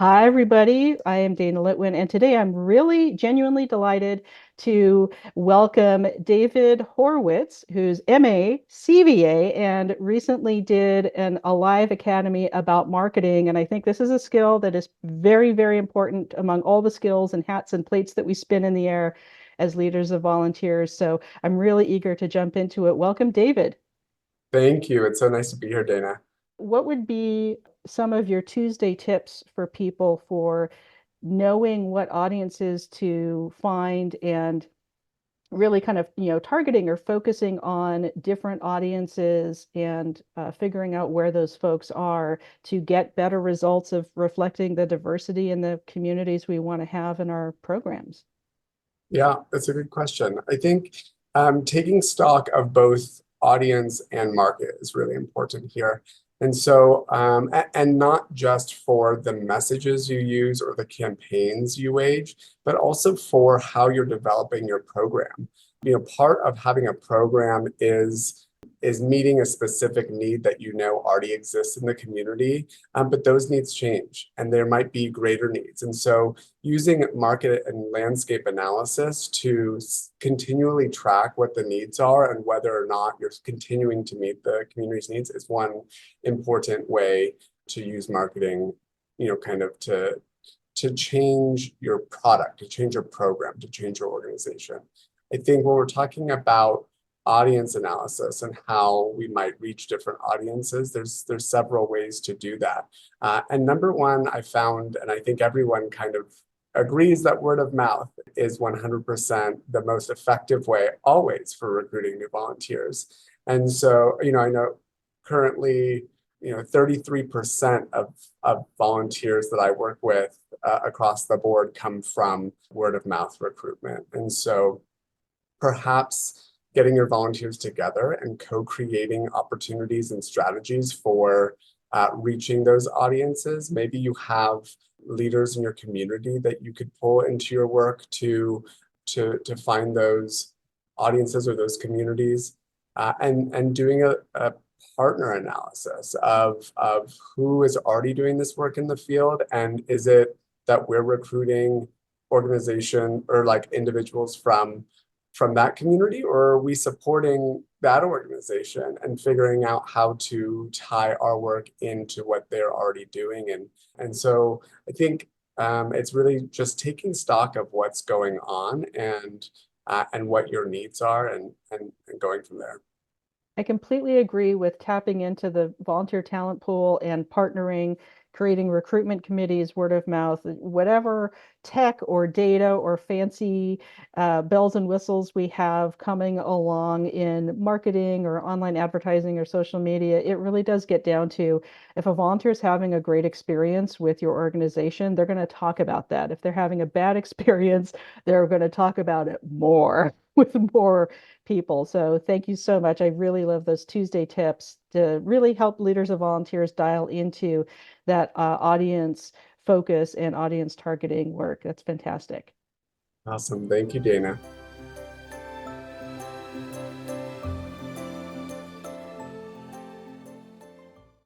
Hi, everybody. I am Dana Litwin, and today I'm really genuinely delighted to welcome David Horwitz, who's MA, CVA, and recently did a live academy about marketing. And I think this is a skill that is very, very important among all the skills and hats and plates that we spin in the air as leaders of volunteers. So I'm really eager to jump into it. Welcome, David. Thank you. It's so nice to be here, Dana. What would be some of your Tuesday tips for people for knowing what audiences to find and really kind of, targeting or focusing on different audiences and figuring out where those folks are to get better results of reflecting the diversity in the communities we want to have in our programs? Yeah, that's a good question. I think taking stock of both audience and market is really important here. And not just for the messages you use or the campaigns you wage, but also for how you're developing your program. Part of having a program is meeting a specific need that you know already exists in the community, but those needs change and there might be greater needs. And so using market and landscape analysis to continually track what the needs are and whether or not you're continuing to meet the community's needs is one important way to use marketing, kind of to change your product, to change your program, to change your organization. I think when we're talking about audience analysis and how we might reach different audiences, there's several ways to do that. And number one, I found, and I think everyone kind of agrees that word of mouth is 100% the most effective way always for recruiting new volunteers. And so, I know currently, 33% of volunteers that I work with across the board come from word of mouth recruitment. And so perhaps getting your volunteers together and co-creating opportunities and strategies for reaching those audiences. Maybe you have leaders in your community that you could pull into your work to find those audiences or those communities, and doing a partner analysis of who is already doing this work in the field, and is it that we're recruiting organization or like individuals from that community, or are we supporting that organization and figuring out how to tie our work into what they're already doing? And so I think it's really just taking stock of what's going on and what your needs are, and going from there. I completely agree with tapping into the volunteer talent pool and partnering, creating recruitment committees, word of mouth, whatever tech or data or fancy bells and whistles we have coming along in marketing or online advertising or social media. It really does get down to if a volunteer is having a great experience with your organization, they're going to talk about that. If they're having a bad experience, they're going to talk about it more with more people. So thank you so much. I really love those Tuesday tips to really help leaders and volunteers dial into that audience focus and audience targeting work. That's fantastic. Awesome. Thank you, Dana.